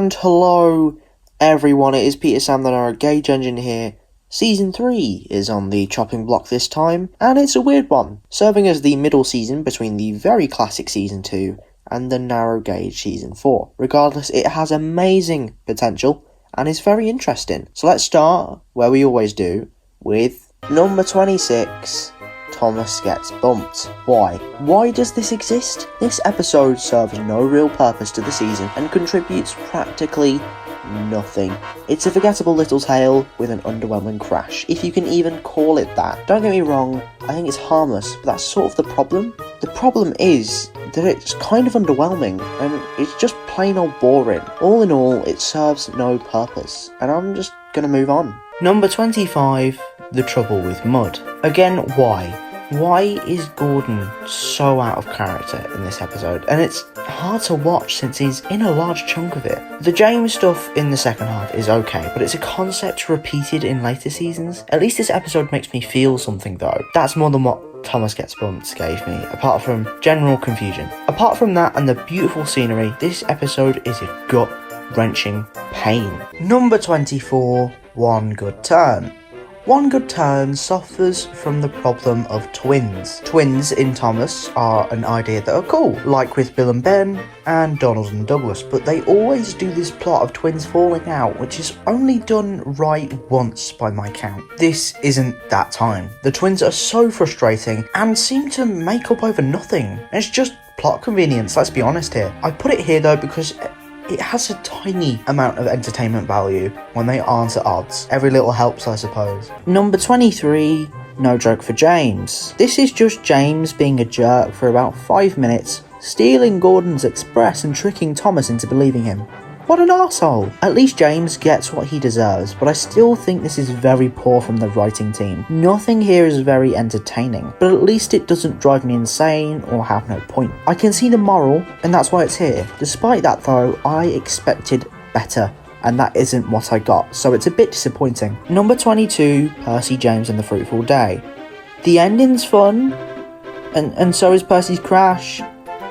And hello everyone, it is Peter Sam the Narrow Gauge Engine here. Season 3 is on the chopping block this time, and it's a weird one, serving as the middle season between the very classic Season 2 and the Narrow Gauge Season 4. Regardless, it has amazing potential and is very interesting. So let's start, where we always do, with number 26. Thomas gets bumped. Why? Why does this exist? This episode serves no real purpose to the season and contributes practically nothing. It's a forgettable little tale with an underwhelming crash, if you can even call it that. Don't get me wrong, I think it's harmless, but that's sort of the problem. The problem is that it's kind of underwhelming and it's just plain old boring. All in all, it serves no purpose, and I'm just gonna move on. Number 25, The Trouble with Mud. Again, why? Why is Gordon so out of character in this episode? And it's hard to watch since he's in a large chunk of it. The James stuff in the second half is okay, but it's a concept repeated in later seasons. At least this episode makes me feel something though. That's more than what Thomas Gets Bumped gave me, apart from general confusion. Apart from that and the beautiful scenery, this episode is a gut-wrenching pain. Number 24, One Good Turn. One Good Turn suffers from the problem of twins. Twins in Thomas are an idea that are cool, like with Bill and Ben and Donald and Douglas, but they always do this plot of twins falling out, which is only done right once by my count. This isn't that time. The twins are so frustrating and seem to make up over nothing. It's just plot convenience, let's be honest here. I put it here though because it has a tiny amount of entertainment value when they aren't at odds. Every little helps, I suppose. Number 23, No Joke for James. This is just James being a jerk for about 5 minutes, stealing Gordon's express and tricking Thomas into believing him. What an arsehole. At least James gets what he deserves, but I still think this is very poor from the writing team. Nothing here is very entertaining, but at least it doesn't drive me insane or have no point. I can see the moral, and that's why it's here. Despite that though, I expected better, and that isn't what I got, so it's a bit disappointing. Number 22, Percy, James and the Fruitful Day. The ending's fun, and so is Percy's crash.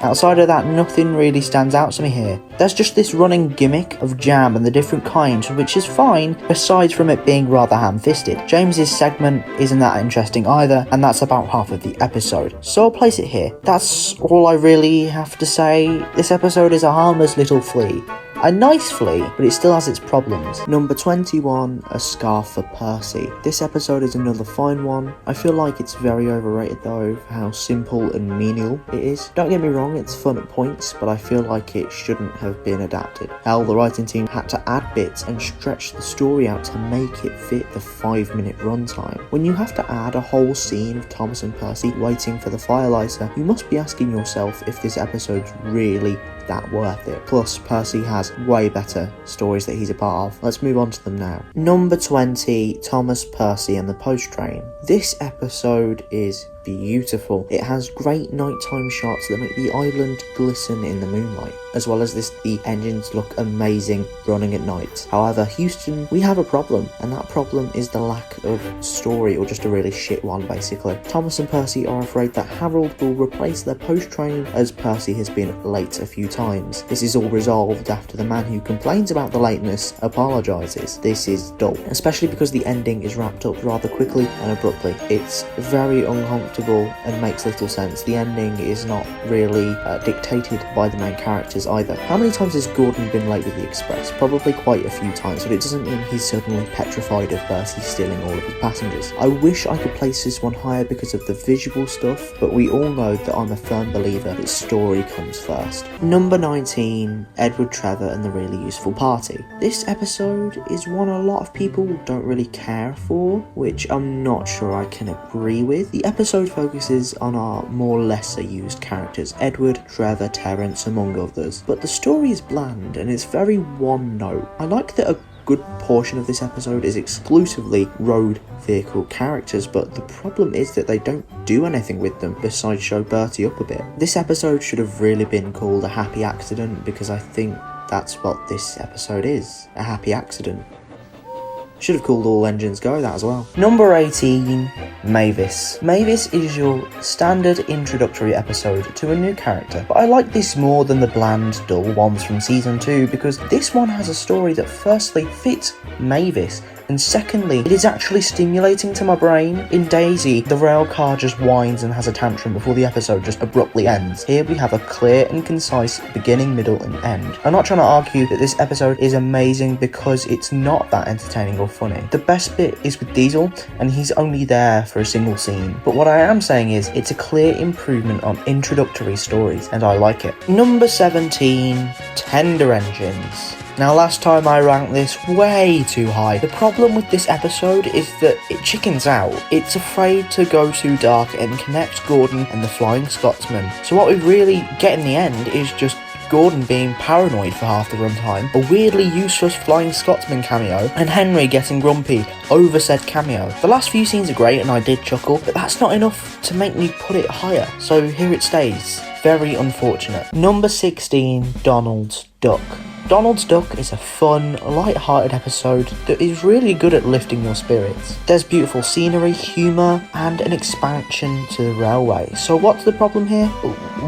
Outside of that, nothing really stands out to me here. There's just this running gimmick of jam and the different kinds, which is fine, besides from it being rather ham-fisted. James's segment isn't that interesting either, and that's about half of the episode. So I'll place it here. That's all I really have to say. This episode is a harmless little flea. A nice flea, but it still has its problems. Number 21, A Scarf For Percy. This episode is another fine one. I feel like it's very overrated though, for how simple and menial it is. Don't get me wrong, it's fun at points, but I feel like it shouldn't have been adapted. Hell, the writing team had to add bits and stretch the story out to make it fit the 5-minute runtime. When you have to add a whole scene of Thomas and Percy waiting for the firelighter, you must be asking yourself if this episode's really that worth it. Plus, Percy has way better stories that he's a part of. Let's move on to them now. Number 20, Thomas, Percy and the Post Train. This episode is beautiful. It has great nighttime shots that make the island glisten in the moonlight, as well as the engines look amazing running at night. However, Houston, we have a problem, and that problem is the lack of story, or just a really shit one basically. Thomas and Percy are afraid that Harold will replace their post train, as Percy has been late a few times. This is all resolved after the man who complains about the lateness apologises. This is dull, especially because the ending is wrapped up rather quickly and abruptly. It's very uncomfortable and makes little sense. The ending is not really dictated by the main characters either. How many times has Gordon been late with the express? Probably quite a few times, but it doesn't mean he's suddenly petrified of Percy stealing all of his passengers. I wish I could place this one higher because of the visual stuff, but we all know that I'm a firm believer that story comes first. Number 19, Edward, Trevor and the Really Useful Party. This episode is one a lot of people don't really care for, which I'm not sure I can agree with. The episode focuses on our more lesser used characters, Edward, Trevor, Terence, among others, but the story is bland and it's very one note. I like that a good portion of this episode is exclusively road vehicle characters, but the problem is that they don't do anything with them besides show Bertie up a bit. This episode should have really been called A Happy Accident, because I think that's what this episode is, a happy accident. Should have called All Engines Go that as well. Number 18, Mavis. Mavis is your standard introductory episode to a new character, but I like this more than the bland, dull ones from season 2 because this one has a story that firstly fits Mavis, and secondly, it is actually stimulating to my brain. In Daisy, the rail car just whines and has a tantrum before the episode just abruptly ends. Here we have a clear and concise beginning, middle and end. I'm not trying to argue that this episode is amazing because it's not that entertaining or funny. The best bit is with Diesel, and he's only there for a single scene. But what I am saying is, it's a clear improvement on introductory stories, and I like it. Number 17, Tender Engines. Now last time I ranked this way too high. The problem with this episode is that it chickens out. It's afraid to go too dark and connect Gordon and the Flying Scotsman. So what we really get in the end is just Gordon being paranoid for half the runtime, a weirdly useless Flying Scotsman cameo, and Henry getting grumpy over said cameo. The last few scenes are great and I did chuckle, but that's not enough to make me put it higher, so here it stays. Very unfortunate. Number 16, Donald's Duck. Donald's Duck is a fun, light-hearted episode that is really good at lifting your spirits. There's beautiful scenery, humour, and an expansion to the railway. So what's the problem here?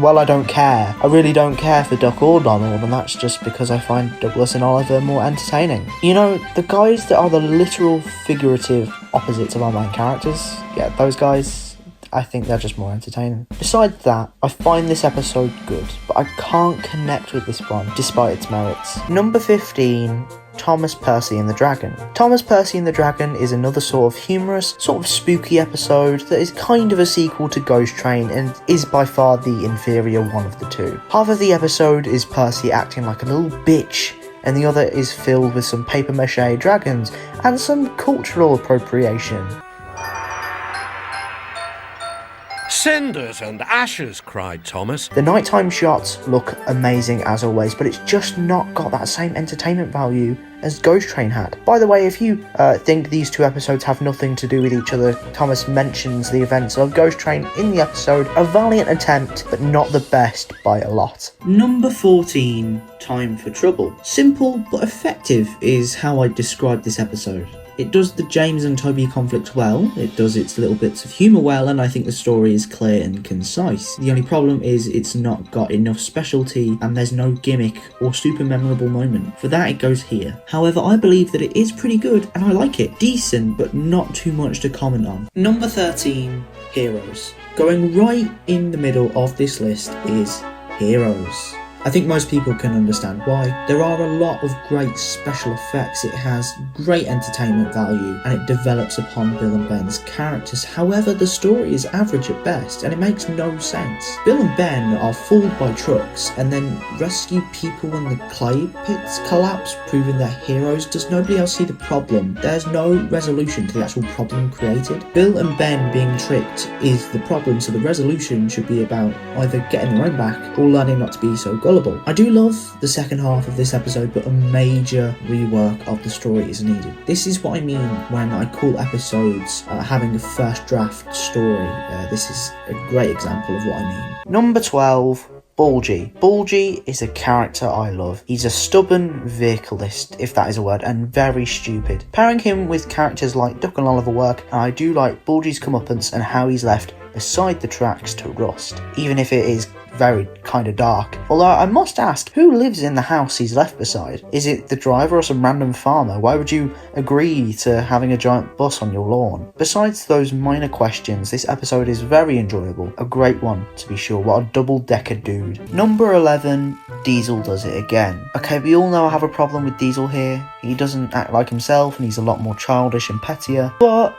Well, I don't care. I really don't care for Duck or Donald, and that's just because I find Douglas and Oliver more entertaining. You know, the guys that are the literal, figurative opposites of our main characters, yeah, those guys, I think they're just more entertaining. Besides that, I find this episode good, but I can't connect with this one despite its merits. Number 15, Thomas, Percy and the Dragon. Thomas, Percy and the Dragon is another sort of humorous, sort of spooky episode that is kind of a sequel to Ghost Train and is by far the inferior one of the two. Half of the episode is Percy acting like a little bitch, and the other is filled with some papier-mâché dragons and some cultural appropriation. Cinders and ashes, cried Thomas. The nighttime shots look amazing as always, but it's just not got that same entertainment value as Ghost Train had. By the way, if you think these two episodes have nothing to do with each other, Thomas mentions the events of Ghost Train in the episode. A valiant attempt, but not the best by a lot. Number 14, Time for Trouble. Simple but effective is how I describe this episode. It does the James and Toby conflict well, it does its little bits of humour well, and I think the story is clear and concise. The only problem is it's not got enough specialty and there's no gimmick or super memorable moment. For that it goes here. However, I believe that it is pretty good and I like it. Decent, but not too much to comment on. Number 13, Heroes. Going right in the middle of this list is Heroes. I think most people can understand why. There are a lot of great special effects, it has great entertainment value, and it develops upon Bill and Ben's characters. However, the story is average at best, and it makes no sense. Bill and Ben are fooled by trucks, and then rescue people when the clay pits collapse, proving they're heroes. Does nobody else see the problem? There's no resolution to the actual problem created. Bill and Ben being tricked is the problem, so the resolution should be about either getting their own back, or learning not to be so gullible. I do love the second half of this episode, but a major rework of the story is needed. This is what I mean when I call episodes having a first draft story. This is a great example of what I mean. Number 12, Bulgy. Bulgy is a character I love. He's a stubborn vehicleist, if that is a word, and very stupid. Pairing him with characters like Duck and Oliver work, and I do like Bulgy's comeuppance and how he's left beside the tracks to rust, even if it is very kind of dark. Although I must ask, who lives in the house he's left beside? Is it the driver or some random farmer? Why would you agree to having a giant bus on your lawn? Besides those minor questions, this episode is very enjoyable. A great one, to be sure. What a double-decker dude. Number 11, Diesel does it again. Okay, we all know I have a problem with Diesel here. He doesn't act like himself and he's a lot more childish and pettier, but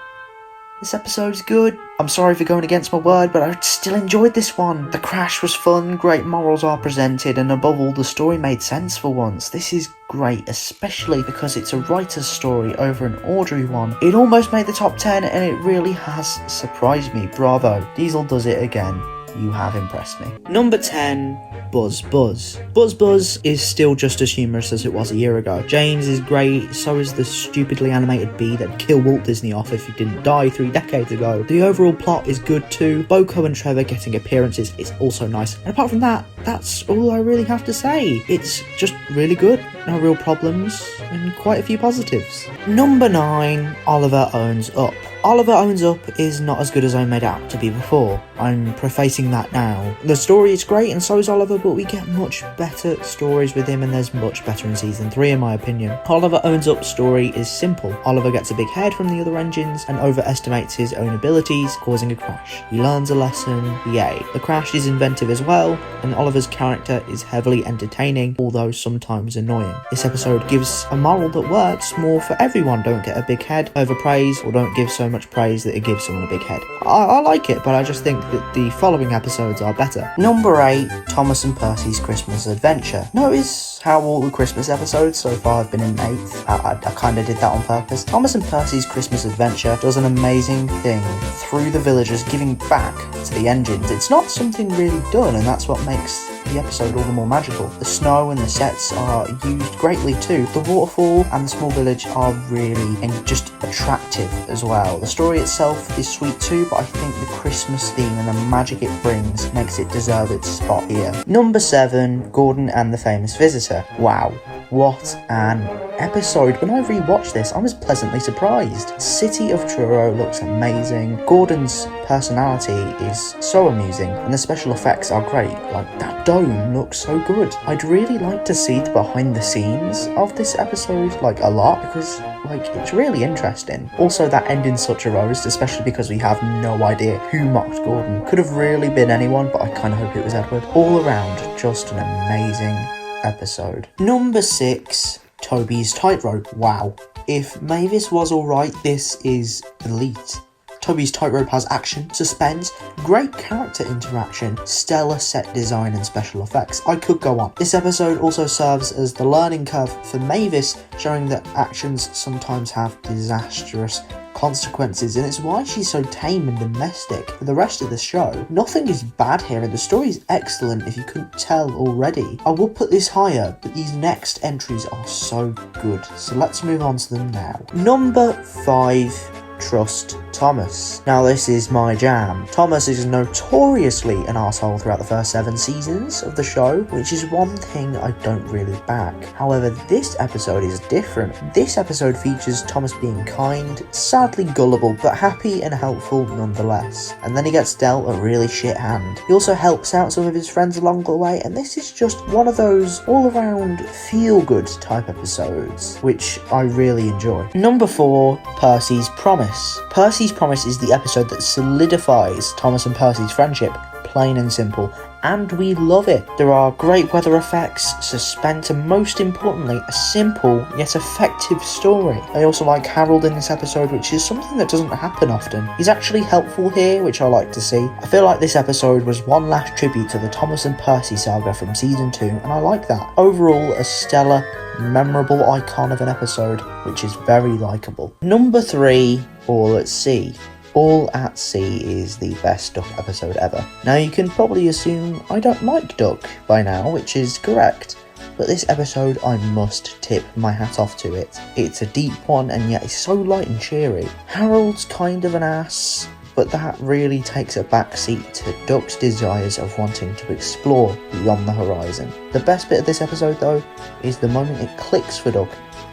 this episode's good. I'm sorry for going against my word, but I still enjoyed this one. The crash was fun, great morals are presented, and above all, the story made sense for once. This is great, especially because it's a writer's story over an Audrey one. It almost made the top 10, and it really has surprised me. Bravo. Diesel does it again. you have impressed me. Number 10, Buzz Buzz. Buzz Buzz is still just as humorous as it was a year ago. James is great, so is the stupidly animated bee that killed Walt Disney off if he didn't die 3 decades ago. The overall plot is good too. Boko and Trevor getting appearances is also nice. And apart from that, that's all I really have to say. It's just really good, no real problems, and quite a few positives. Number 9, Oliver Owns Up. Oliver Owns Up is not as good as I made out to be before. I'm prefacing that now. The story is great and so is Oliver, but we get much better stories with him and there's much better in season 3 in my opinion. Oliver Owns Up's story is simple. Oliver gets a big head from the other engines and overestimates his own abilities, causing a crash. He learns a lesson, yay. The crash is inventive as well, and Oliver's character is heavily entertaining, although sometimes annoying. This episode gives a moral that works more for everyone. Don't get a big head, overpraise, or don't give so much praise that it gives someone a big head. I like it, but I just think that the following episodes are better. Number 8, Thomas and Percy's Christmas Adventure. Notice how all the Christmas episodes so far have been in 8th. I kind of did that on purpose. Thomas and Percy's Christmas Adventure does an amazing thing through the villagers giving back to the engines. It's not something really done, and that's what makes the episode all the more magical. The snow and the sets are used greatly too. The waterfall and the small village are really and just attractive as well. The story itself is sweet too, but I think the Christmas theme and the magic it brings makes it deserve its spot here. Number 7, Gordon and the Famous Visitor. Wow, what an episode. When I rewatched this, I was pleasantly surprised. City of Truro looks amazing. Gordon's personality is so amusing, and the special effects are great. Like, that dome looks so good. I'd really like to see the behind the scenes of this episode, like, a lot, because, like, it's really interesting. Also, that end in such a roast, especially because we have no idea who mocked Gordon. Could have really been anyone, but I kind of hope it was Edward. All around, just an amazing episode. Number 6, Toby's Tightrope. Wow. If Mavis was alright, this is elite. Toby's Tightrope has action, suspense, great character interaction, stellar set design and special effects. I could go on. This episode also serves as the learning curve for Mavis, showing that actions sometimes have disastrous consequences, and it's why she's so tame and domestic for the rest of the show. Nothing is bad here, and the story is excellent if you couldn't tell already. I would put this higher, but these next entries are so good, so let's move on to them now. Number 5, Trust Thomas. Now this is my jam. Thomas is notoriously an arsehole throughout the first 7 seasons of the show, which is one thing I don't really back. However, this episode is different. This episode features Thomas being kind, sadly gullible, but happy and helpful nonetheless. And then he gets dealt a really shit hand. He also helps out some of his friends along the way, and this is just one of those all-around feel-good type episodes, which I really enjoy. Number 4, Percy's Promise. Percy's Promise is the episode that solidifies Thomas and Percy's friendship, plain and simple, and we love it. There are great weather effects, suspense, and most importantly, a simple yet effective story. I also like Harold in this episode, which is something that doesn't happen often. He's actually helpful here, which I like to see. I feel like this episode was one last tribute to the Thomas and Percy saga from season 2, and I like that. Overall, a stellar, memorable icon of an episode, which is very likeable. Number 3, All at Sea. All at Sea is the best Duck episode ever. Now you can probably assume I don't like Duck by now, which is correct, but this episode I must tip my hat off to it. It's a deep one and yet it's so light and cheery. Harold's kind of an ass, but that really takes a backseat to Duck's desires of wanting to explore beyond the horizon. The best bit of this episode though is the moment it clicks for Duck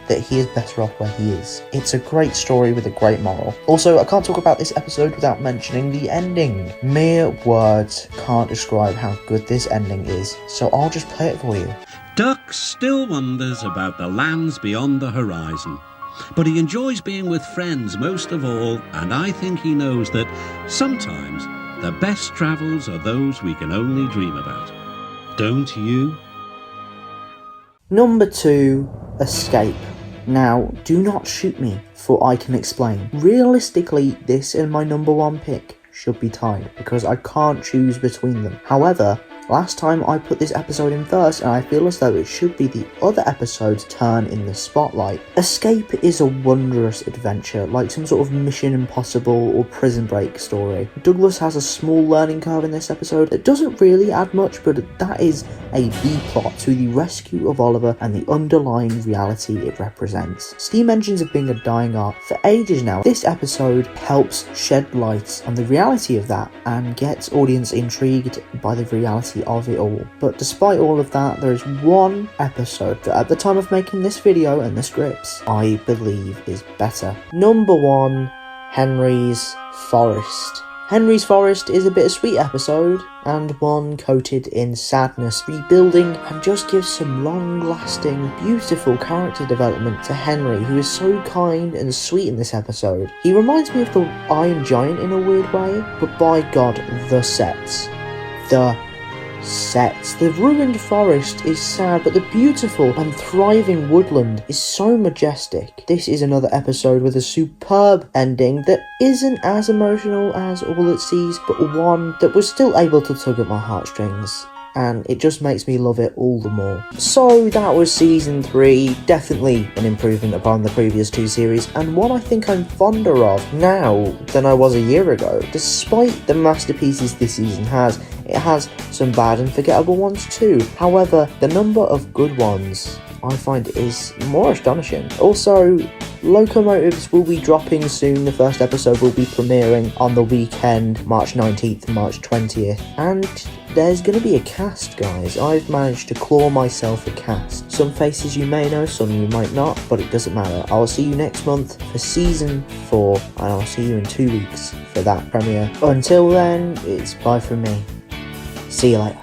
that he is better off where he is. It's a great story with a great moral. Also, I can't talk about this episode without mentioning the ending. Mere words can't describe how good this ending is, so I'll just play it for you. Duck still wonders about the lands beyond the horizon, but he enjoys being with friends most of all, and I think he knows that sometimes the best travels are those we can only dream about. Don't you? Number 2, Escape. Now, do not shoot me, for I can explain. Realistically, this and my number 1 pick should be tied, because I can't choose between them. However, Last time I put this episode in first, and I feel as though it should be the other episode's turn in the spotlight. Escape is a wondrous adventure, like some sort of Mission Impossible or Prison Break story. Douglas has a small learning curve in this episode that doesn't really add much, but that is a B-plot to the rescue of Oliver and the underlying reality it represents. Steam engines have been a dying art for ages now. This episode helps shed light on the reality of that and gets audience intrigued by the reality of it all. But despite all of that, there is one episode that at the time of making this video and the scripts, I believe is better. Number 1, Henry's Forest. Henry's Forest is a bittersweet episode, and one coated in sadness, rebuilding, and just gives some long-lasting, beautiful character development to Henry, who is so kind and sweet in this episode. He reminds me of the Iron Giant in a weird way, but by God, the sets. The ruined forest is sad, but the beautiful and thriving woodland is so majestic. This is another episode with a superb ending that isn't as emotional as All It Sees, but one that was still able to tug at my heartstrings. And it just makes me love it all the more. So that was season 3, definitely an improvement upon the previous 2 series, and one I think I'm fonder of now than I was a year ago. Despite the masterpieces this season has, it has some bad and forgettable ones too. However, the number of good ones I find is more astonishing. Also, Locomotives will be dropping soon. The first episode will be premiering on the weekend, March 19th, March 20th. And there's going to be a cast, guys. I've managed to claw myself a cast. Some faces you may know, some you might not, but it doesn't matter. I'll see you next month for season 4, and I'll see you in 2 weeks for that premiere. Until then, it's bye from me. See you later.